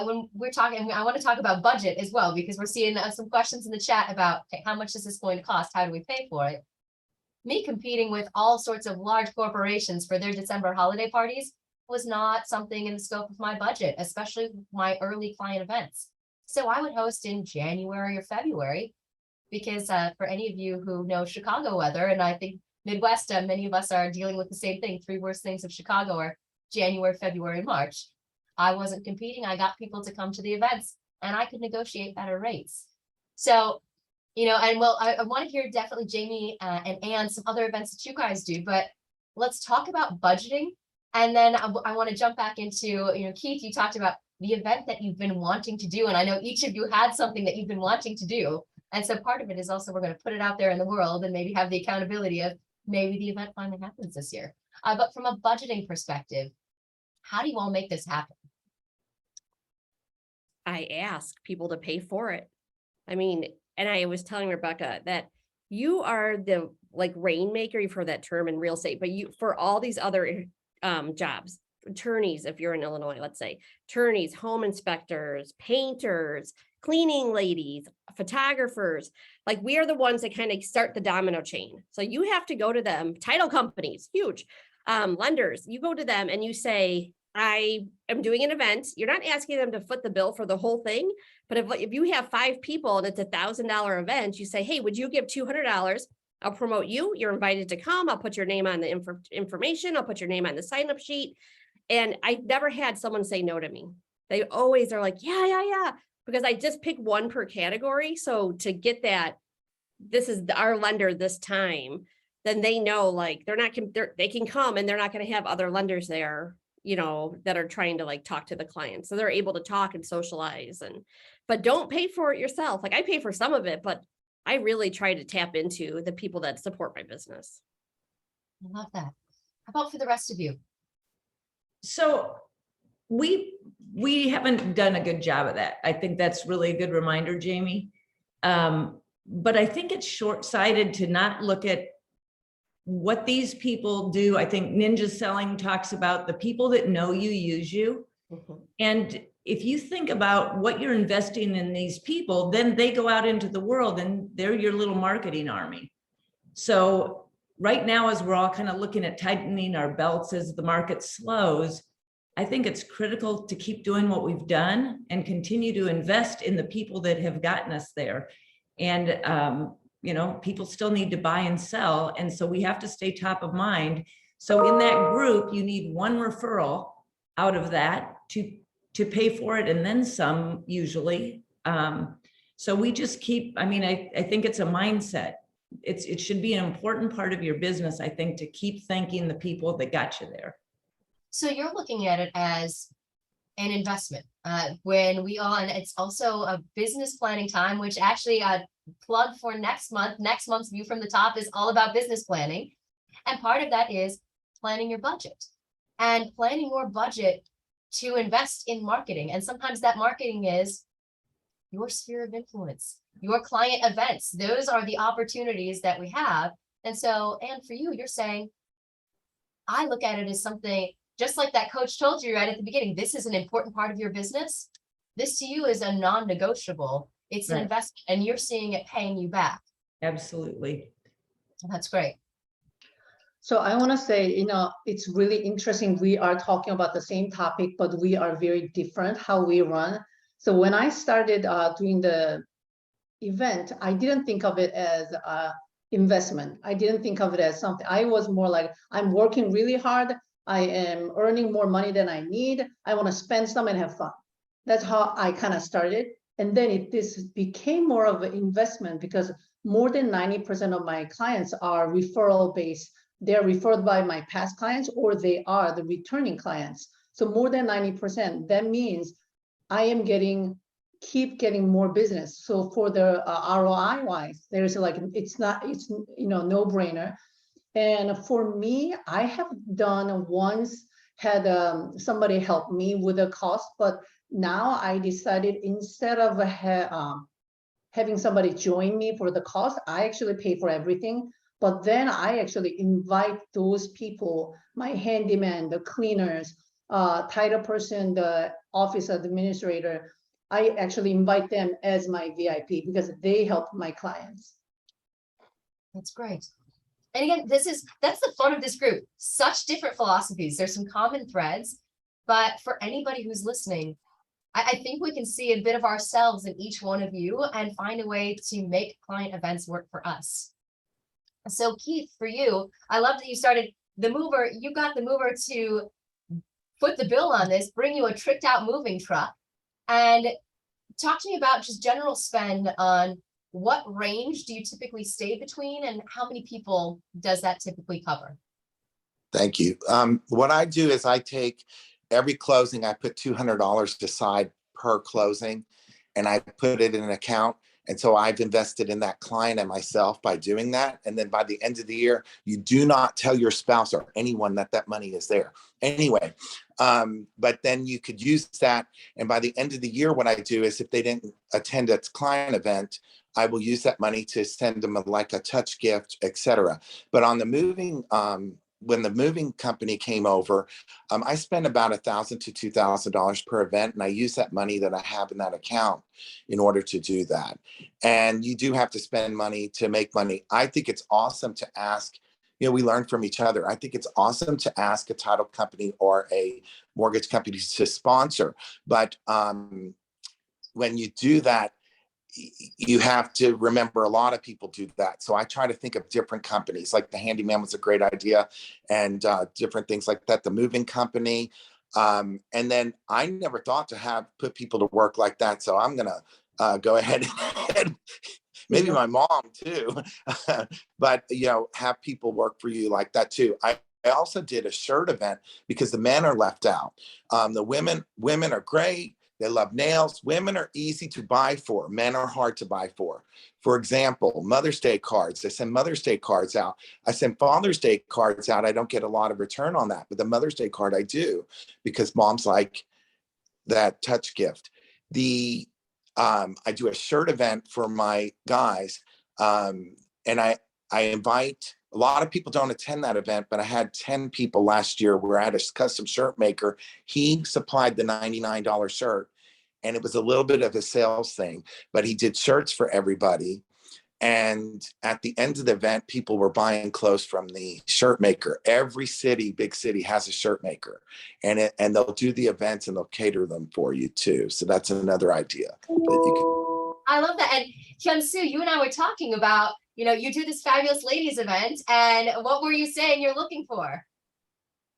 when we're talking, I want to talk about budget as well, because we're seeing some questions in the chat about, okay, how much is this going to cost? How do we pay for it? Me competing with all sorts of large corporations for their December holiday parties was not something in the scope of my budget, especially my early client events. So I would host in January or February, because for any of you who know Chicago weather, and I think Midwest, many of us are dealing with the same thing. 3 worst things of Chicago are January, February, March. I wasn't competing. I got people to come to the events, and I could negotiate better rates. So, and well, I want to hear definitely Jamie and Ann, some other events that you guys do, but let's talk about budgeting. And then I want to jump back into, Keith, you talked about the event that you've been wanting to do. And I know each of you had something that you've been wanting to do. And so part of it is also we're going to put it out there in the world and maybe have the accountability of maybe the event finally happens this year. But from a budgeting perspective, how do you all make this happen? I ask people to pay for it. I mean, and I was telling Rebecca that you are the rainmaker, you've heard that term in real estate, but you, for all these other jobs, attorneys, if you're in Illinois, let's say, attorneys, home inspectors, painters, cleaning ladies, photographers, we are the ones that kind of start the domino chain. So you have to go to them, title companies, huge, lenders, you go to them and you say, I am doing an event. You're not asking them to foot the bill for the whole thing, but if you have 5 people and it's $1,000 event, you say, hey, would you give $200? I'll promote you. You're invited to come. I'll put your name on the information. I'll put your name on the sign-up sheet. And I never had someone say no to me. They always are like, yeah, because I just pick one per category. So to get that, this is our lender this time, then they know they can come and they're not going to have other lenders there, that are trying to talk to the client. So they're able to talk and socialize, but don't pay for it yourself. I pay for some of it, but I really try to tap into the people that support my business. I love that. How about for the rest of you? So we haven't done a good job of that. I think that's really a good reminder, Jamie. But I think it's short-sighted to not look at what these people do. I think Ninja Selling talks about the people that know you use you. Mm-hmm. And if you think about what you're investing in these people, then they go out into the world and they're your little marketing army. So right now, as we're all kind of looking at tightening our belts as the market slows, I think it's critical to keep doing what we've done and continue to invest in the people that have gotten us there. And, you know, people still need to buy and sell. And so we have to stay top of mind. So in that group, you need one referral out of that to pay for it and then some usually. So we just keep, I mean, I think it's a mindset. It should be an important part of your business, I think, to keep thanking the people that got you there. So you're looking at it as an investment. When we all, and it's also a business planning time, which actually plug for next month. Next month's View from the Top is all about business planning. And part of that is planning your budget and planning your budget to invest in marketing. And sometimes that marketing is your sphere of influence, your client events. Those are the opportunities that we have. And so, and for you, you're saying, I look at it as something, just like that coach told you right at the beginning, this is an important part of your business. This to you is a non-negotiable. It's an investment and you're seeing it paying you back. Absolutely. That's great. So I want to say, you know, it's really interesting. We are talking about the same topic, but we are very different how we run. So when I started doing the event, I didn't think of it as investment. I didn't think of it as something. I was more like, I'm working really hard. I am earning more money than I need. I want to spend some and have fun. That's how I kind of started. And then this became more of an investment because more than 90% of my clients are referral based. They're referred by my past clients or they are the returning clients. So more than 90%, that means I am keep getting more business. So for the ROI wise, there's like, it's you know, no brainer. And for me, I have done once, had somebody help me with the cost, but now I decided instead of having somebody join me for the cost, I actually pay for everything. But then I actually invite those people, my handyman, the cleaners, title person, the office administrator, I actually invite them as my VIP because they help my clients. That's great. And again, that's the fun of this group. Such different philosophies. There's some common threads, but for anybody who's listening, I think we can see a bit of ourselves in each one of you and find a way to make client events work for us. So Keith, for you, I love that you started the mover. You got the mover to foot the bill on this, bring you a tricked out moving truck, and talk to me about just general spend on what range do you typically stay between and how many people does that typically cover? Thank you. What I do is I take every closing, I put $200 aside per closing, and I put it in an account. And so I've invested in that client and myself by doing that. And then by the end of the year, you do not tell your spouse or anyone that money is there. Anyway, but then you could use that. And by the end of the year, what I do is if they didn't attend a client event, I will use that money to send them like a touch gift, etc. But on the moving, when the moving company came over, I spent about $1,000 to $2,000 per event, and I use that money that I have in that account in order to do that. And you do have to spend money to make money. I think it's awesome to ask. You know, we learn from each other. I think it's awesome to ask a title company or a mortgage company to sponsor, but when you do that, you have to remember a lot of people do that. So I try to think of different companies, like the handyman was a great idea, and different things like that, the moving company. And then I never thought to put people to work like that. So I'm going to go ahead and maybe my mom too, but have people work for you like that too. I also did a shirt event because the men are left out. The women are great. They love nails. Women are easy to buy for. Men are hard to buy for. For example, Mother's Day cards. I send Mother's Day cards out. I send Father's Day cards out. I don't get a lot of return on that, but the Mother's Day card I do because moms like that touch gift. I do a shirt event for my guys, and I invite. A lot of people don't attend that event, but I had 10 people last year where I had a custom shirt maker. He supplied the $99 shirt, and it was a little bit of a sales thing, but he did shirts for everybody. And at the end of the event, people were buying clothes from the shirt maker. Every city, big city, has a shirt maker, and they'll do the events and they'll cater them for you too. So that's another idea that you can. I love that. And Hyounsoo, you and I were talking about, you do this fabulous ladies event, and what were you saying you're looking for?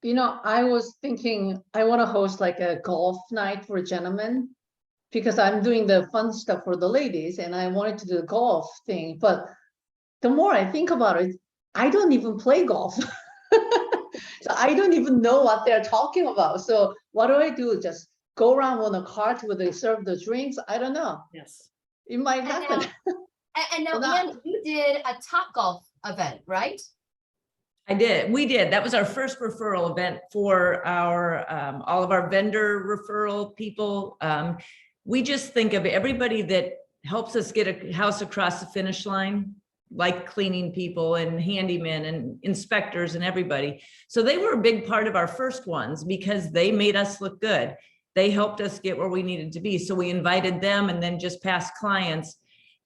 I was thinking I want to host like a golf night for gentlemen, because I'm doing the fun stuff for the ladies and I wanted to do the golf thing. But the more I think about it, I don't even play golf. So I don't even know what they're talking about. So what do I do? Just go around on a cart where they serve the drinks? I don't know. Yes. It might happen. And now, Ian, you did a Topgolf event, right? We did. That was our first referral event for our all of our vendor referral people. We just think of everybody that helps us get a house across the finish line, like cleaning people and handymen and inspectors and everybody. So they were a big part of our first ones because they made us look good. They helped us get where we needed to be. So we invited them and then just past clients.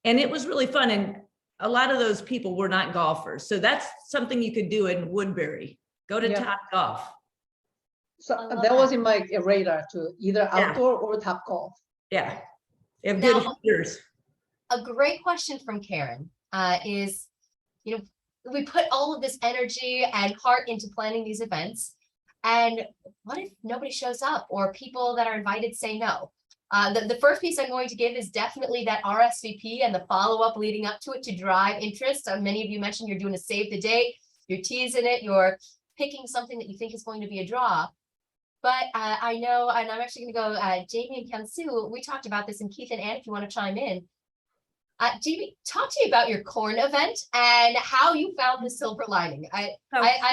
And it was really fun. And a lot of those people were not golfers. So that's something you could do in Woodbury. Go to Top Golf. So that was in my radar too, either outdoor or Topgolf. Yeah. They have good hitters. A great question from Karen is, we put all of this energy and heart into planning these events. And what if nobody shows up or people that are invited say no? The first piece I'm going to give is definitely that RSVP and the follow-up leading up to it to drive interest. Many of you mentioned you're doing a save the date, you're teasing it, you're picking something that you think is going to be a draw. But I know, and I'm actually going to go, Jamie and Hyounsoo, we talked about this, and Keith and Ann, if you want to chime in. Jamie, talk to me about your corn event and how you found the silver lining. I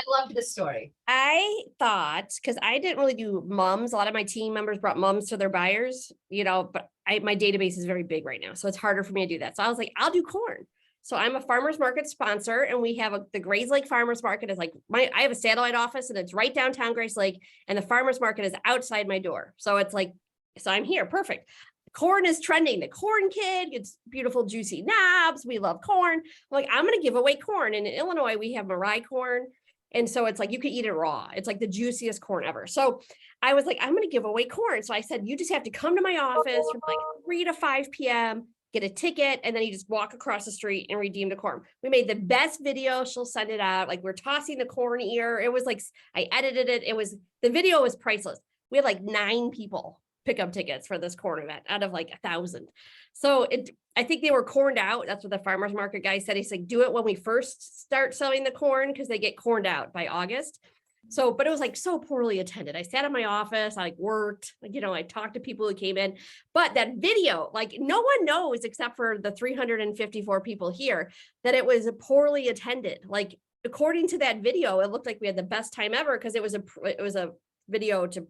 loved the story. I thought, because I didn't really do mums, a lot of my team members brought mums to their buyers, but my database is very big right now, so it's harder for me to do that. So I was like, I'll do corn. So I'm a farmer's market sponsor, and we have the Grays Lake Farmers Market is like I have a satellite office, and it's right downtown Grays Lake, and the farmer's market is outside my door. So it's like, so I'm here, perfect. Corn is trending. The corn kid gets beautiful, juicy knobs. We love corn. I'm like, I'm going to give away corn. And in Illinois, we have Marai corn. And so it's like, you could eat it raw. It's like the juiciest corn ever. So I was like, I'm going to give away corn. So I said, you just have to come to my office from like 3 to 5 p.m., get a ticket, and then you just walk across the street and redeem the corn. We made the best video. She'll send it out. Like, we're tossing the corn ear. It was like, I edited it. The video was priceless. We had like 9 people pick up tickets for this corn event out of like 1,000. So I think they were corned out. That's what the farmer's market guy said. He's like, do it when we first start selling the corn, because they get corned out by August. So, but it was like so poorly attended. I sat in my office, I worked, I talked to people who came in, but that video, like, no one knows except for the 354 people here that it was poorly attended. Like, according to that video, it looked like we had the best time ever because it was a video to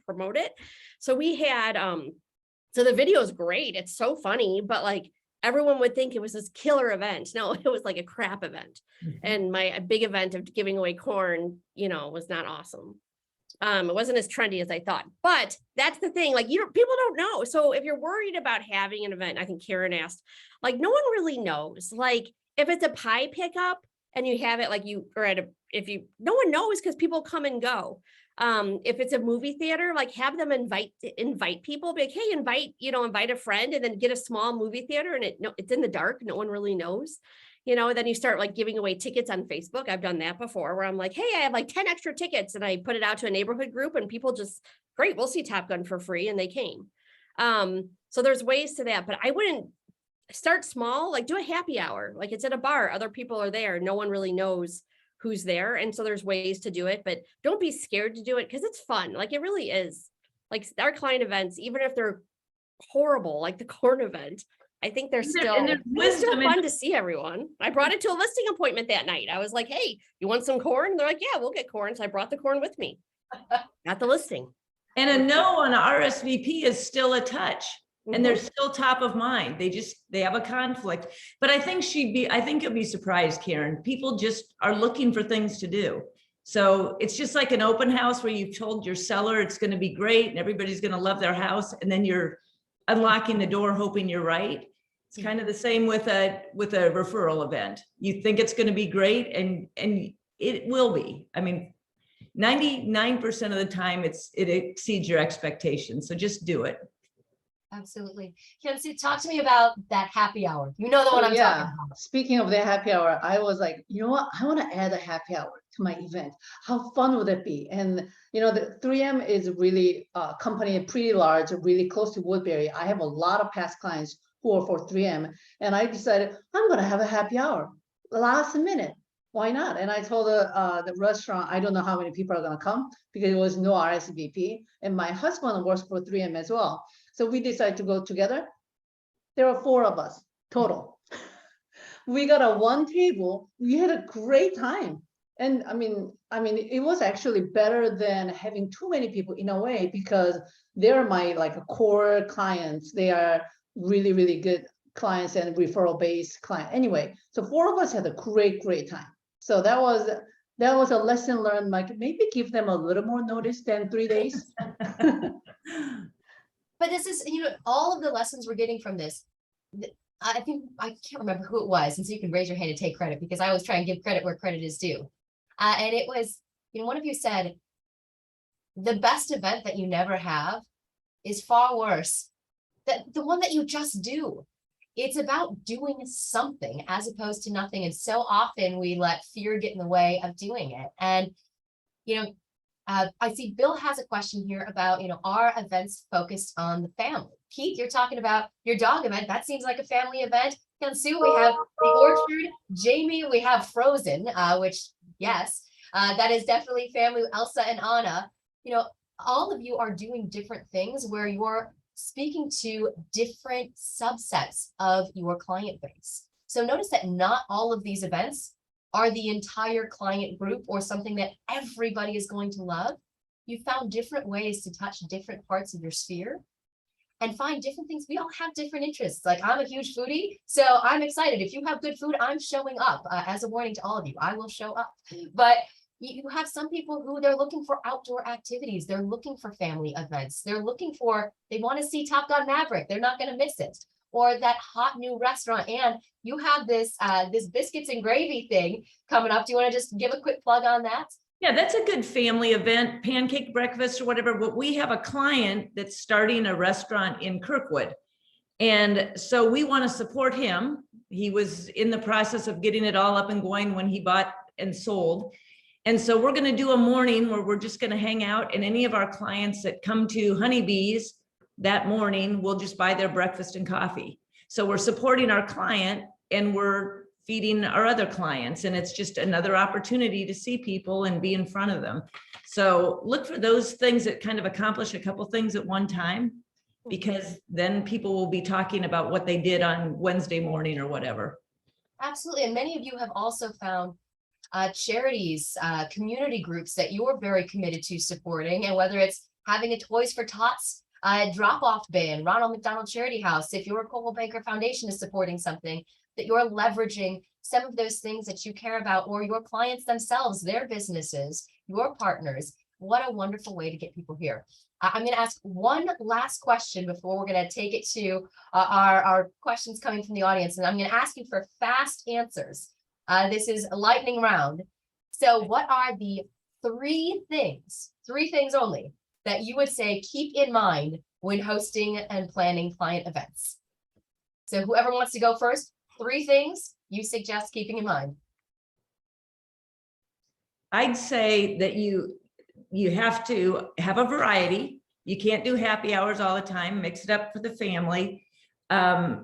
promote it. So we had, so the video is great. It's so funny, but like, everyone would think it was this killer event. No, it was like a crap event. Mm-hmm. And my big event of giving away corn, was not awesome. It wasn't as trendy as I thought, but that's the thing. Like, people don't know. So if you're worried about having an event, I think Karen asked, like, no one really knows. Like, if it's a pie pickup and you have it, like no one knows because people come and go. If it's a movie theater, like, have them invite people, be like, hey, invite a friend, and then get a small movie theater, and it's in the dark. No one really knows, then you start like giving away tickets on Facebook. I've done that before where I'm like, hey, I have like 10 extra tickets, and I put it out to a neighborhood group, and people just, great, we'll see Top Gun for free. And they came. So there's ways to that, but I wouldn't start small, like do a happy hour. Like, it's at a bar, other people are there. No one really knows who's there. And so there's ways to do it, but don't be scared to do it because it's fun. Like, it really is. Like, our client events, even if they're horrible, like the corn event, I think they're still fun to see everyone. I brought it to a listing appointment that night. I was like, hey, you want some corn? They're like, yeah, we'll get corn. So I brought the corn with me. Got the listing. And a no on RSVP is still a touch. And they're still top of mind. They have a conflict. But I think you'll be surprised, Karen. People just are looking for things to do. So it's just like an open house where you've told your seller it's going to be great and everybody's going to love their house. And then you're unlocking the door, hoping you're right. It's kind of the same with a referral event. You think it's going to be great, and it will be. I mean, 99% of the time it exceeds your expectations. So just do it. Absolutely. Hyounsoo, talk to me about that happy hour. You know the one I'm talking about. Speaking of the happy hour, I was like, you know what? I want to add a happy hour to my event. How fun would it be? And you know, the 3M is really a company, pretty large, really close to Woodbury. I have a lot of past clients who are for 3M, and I decided I'm going to have a happy hour last minute. Why not? And I told the restaurant, I don't know how many people are going to come because there was no RSVP, and my husband works for 3M as well. So we decided to go together. There are 4 of us total. We got a 1 table. We had a great time. And I mean, it was actually better than having too many people in a way, because they're my core clients. They are really, really good clients and referral based client. Anyway, so 4 of us had a great time. So that was a lesson learned, like maybe give them a little more notice than 3 days. But this is, you know, all of the lessons we're getting from this. I think, I can't remember who it was, and so you can raise your hand and take credit, because I always try and give credit where credit is due. And it was, you know, one of you said, the best event that you never have is far worse than the one that you just do. It's about doing something as opposed to nothing. And so often we let fear get in the way of doing it. And, you know, I see Bill has a question here about, you know, are events focused on the family? Keith, you're talking about your dog event. That seems like a family event. Hyounsoo, we have the orchard. Jamie, we have Frozen, which, yes, that is definitely family. Elsa and Anna, you know, all of you are doing different things where you're speaking to different subsets of your client base. So notice that not all of these events are the entire client group or something that everybody is going to love. You found different ways to touch different parts of your sphere and find different things. We all have different interests. Like, I'm a huge foodie, so I'm excited. If you have good food, I'm showing up. As a warning to all of you, I will show up. But you have some people who they're looking for outdoor activities. They're looking for family events. They want to see Top Gun Maverick. They're not going to miss it. Or that hot new restaurant. And you have this biscuits and gravy thing coming up. Do you want to just give a quick plug on that? Yeah, that's a good family event, pancake breakfast or whatever. But we have a client that's starting a restaurant in Kirkwood. And so we want to support him. He was in the process of getting it all up and going when he bought and sold. And so we're going to do a morning where we're just going to hang out, and any of our clients that come to Honeybees that morning, we'll just buy their breakfast and coffee. So we're supporting our client and we're feeding our other clients, and it's just another opportunity to see people and be in front of them. So look for those things that kind of accomplish a couple things at one time, because then people will be talking about what they did on Wednesday morning or whatever. Absolutely. And many of you have also found charities, community groups that you're very committed to supporting. And whether it's having a Toys for Tots drop-off bin, Ronald McDonald Charity House, if your Coldwell Banker Foundation is supporting something, that you're leveraging some of those things that you care about, or your clients themselves, their businesses, your partners. What a wonderful way to get people here. I'm going to ask one last question before we're going to take it to our questions coming from the audience. And I'm going to ask you for fast answers. This is a lightning round. So what are the 3 things only, that you would say keep in mind when hosting and planning client events? So whoever wants to go first, 3 things you suggest keeping in mind. I'd say that you have to have a variety. You can't do happy hours all the time. Mix it up for the family.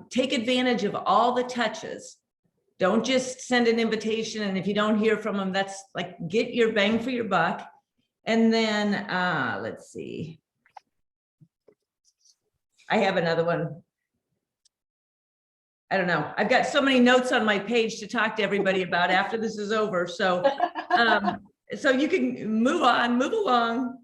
Take advantage of all the touches. Don't just send an invitation, and if you don't hear from them, that's like, get your bang for your buck. And then let's see. I have another one. I don't know. I've got so many notes on my page to talk to everybody about after this is over. So so you can move along.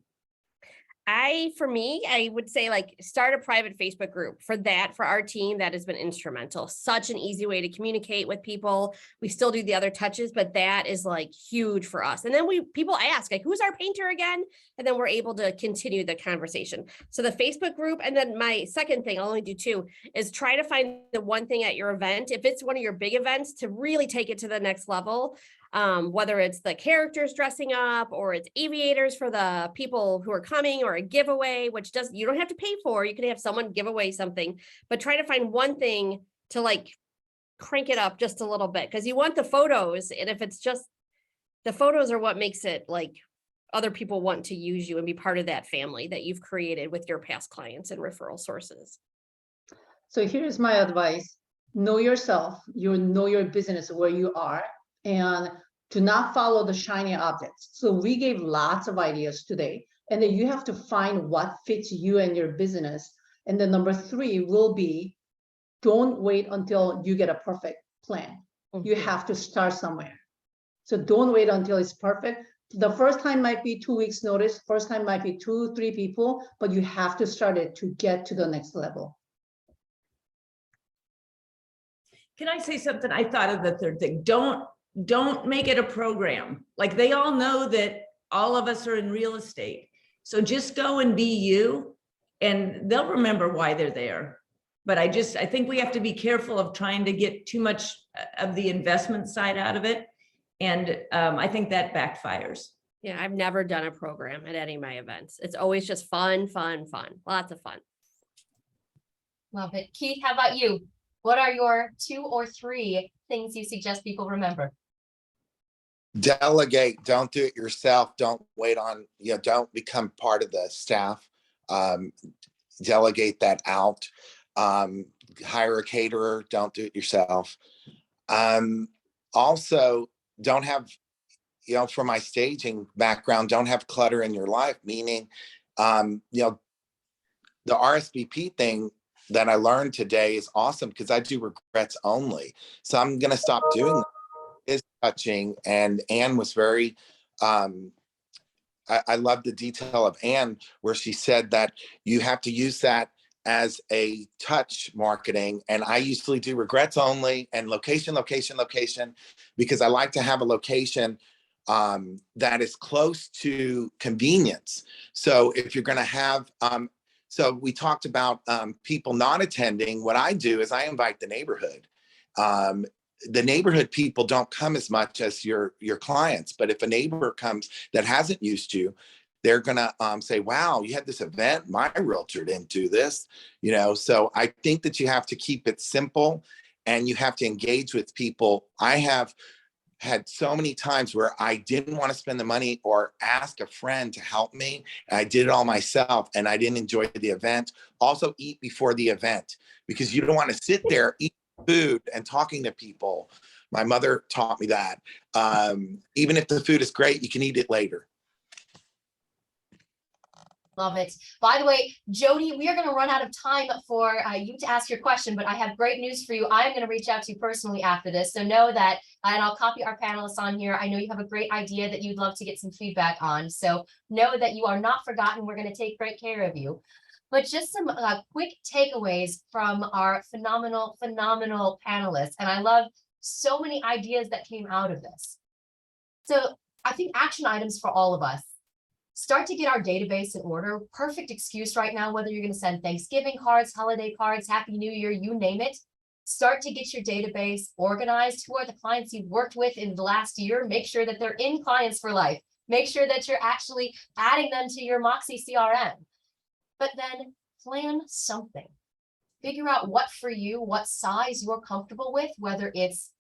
For me, I would say like start a private Facebook group for our team. That has been instrumental. Such an easy way to communicate with people. We still do the other touches, but that is like huge for us. And then people ask like, who's our painter again? And then we're able to continue the conversation. So the Facebook group. And then my second thing, I'll only do two, is try to find the one thing at your event. If it's one of your big events, to really take it to the next level. Whether it's the characters dressing up or it's aviators for the people who are coming, or a giveaway, which you don't have to pay for. You can have someone give away something, but try to find one thing to like crank it up just a little bit, because you want the photos. And if it's just the photos are what makes it like other people want to use you and be part of that family that you've created with your past clients and referral sources. So here's my advice. Know yourself, know your business where you are, and do not follow the shiny objects. So we gave lots of ideas today, and then you have to find what fits you and your business. And then number 3 will be, don't wait until you get a perfect plan. You have to start somewhere. So don't wait until it's perfect. The first time might be 2 weeks notice, first time might be 2, 3 people, but you have to start it to get to the next level. Can I say something? I thought of the third thing. Don't make it a program. Like, they all know that all of us are in real estate. So just go and be you, and they'll remember why they're there. But I think we have to be careful of trying to get too much of the investment side out of it. And I think that backfires. Yeah, I've never done a program at any of my events. It's always just fun, lots of fun. Love it. Keith, how about you? What are your 2 or 3 things you suggest people remember? Delegate. Don't do it yourself. Don't wait on, don't become part of the staff. Delegate that out. Hire a caterer. Don't do it yourself. Also, don't have, from my staging background, don't have clutter in your life, meaning, the RSVP thing that I learned today is awesome, because I do regrets only. So I'm going to stop doing that. Is touching. And Anne was very, I love the detail of Anne, where she said that you have to use that as a touch marketing. And I usually do regrets only and location, because I like to have a location that is close to convenience. So if you're going to have, so we talked about people not attending. What I do is I invite the neighborhood. The neighborhood people don't come as much as your clients, but if a neighbor comes that hasn't used you, they're gonna say, wow, you had this event, my realtor didn't do this, so I think that you have to keep it simple, and you have to engage with people. I have had so many times where I didn't want to spend the money or ask a friend to help me. I did it all myself, and I didn't enjoy the event. Also, eat before the event, because you don't want to sit there, eat food and talking to people. My mother taught me that. Even if the food is great, you can eat it later. Love it. By the way, Jody, we are going to run out of time for you to ask your question, but I have great news for you. I'm going to reach out to you personally after this. So know that, and I'll copy our panelists on here. I know you have a great idea that you'd love to get some feedback on. So know that you are not forgotten. We're going to take great care of you. But just some quick takeaways from our phenomenal panelists. And I love so many ideas that came out of this. So I think action items for all of us. Start to get our database in order. Perfect excuse right now, whether you're going to send Thanksgiving cards, holiday cards, Happy New Year, you name it. Start to get your database organized. Who are the clients you've worked with in the last year? Make sure that they're in clients for life. Make sure that you're actually adding them to your Moxie CRM. But then plan something. Figure out what for you, what size you're comfortable with, whether it's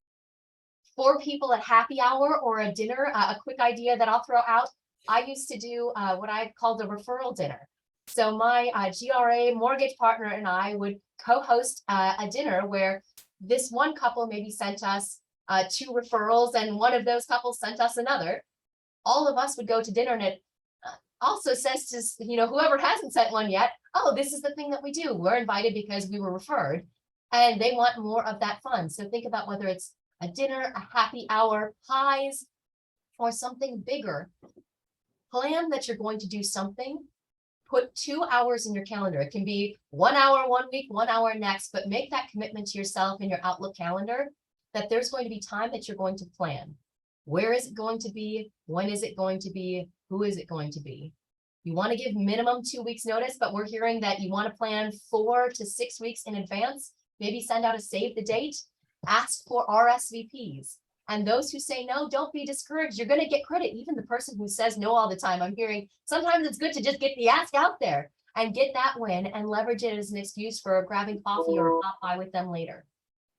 4 people at happy hour or a dinner. A quick idea that I'll throw out. I used to do what I called a referral dinner. So my GRA mortgage partner and I would co-host a dinner where this one couple maybe sent us 2 referrals, and one of those couples sent us another. All of us would go to dinner, and it also says to, whoever hasn't sent one yet, oh, this is the thing that we do. We're invited because we were referred, and they want more of that fun. So think about whether it's a dinner, a happy hour, pies, or something bigger. Plan that you're going to do something, put 2 hours in your calendar. It can be 1 hour one week, 1 hour next, but make that commitment to yourself in your Outlook calendar that there's going to be time that you're going to plan. Where is it going to be? When is it going to be? Who is it going to be? You want to give minimum 2 weeks notice, but we're hearing that you want to plan 4 to 6 weeks in advance. Maybe send out a save the date, ask for RSVPs. And those who say no, don't be discouraged. You're going to get credit. Even the person who says no all the time, I'm hearing sometimes it's good to just get the ask out there and get that win and leverage it as an excuse for grabbing coffee or a pop by with them later.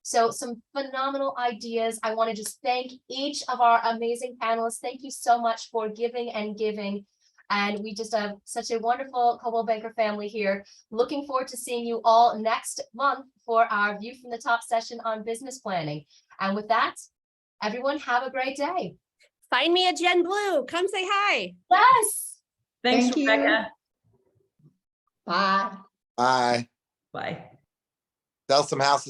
So some phenomenal ideas. I want to just thank each of our amazing panelists. Thank you so much for giving and giving. And we just have such a wonderful Coldwell Banker family here. Looking forward to seeing you all next month for our View from the Top session on business planning. And with that, everyone have a great day. Find me at Jen Blue. Come say hi. Yes. Thanks, Thank you. Rebecca. Bye. Bye. Bye. Sell some houses.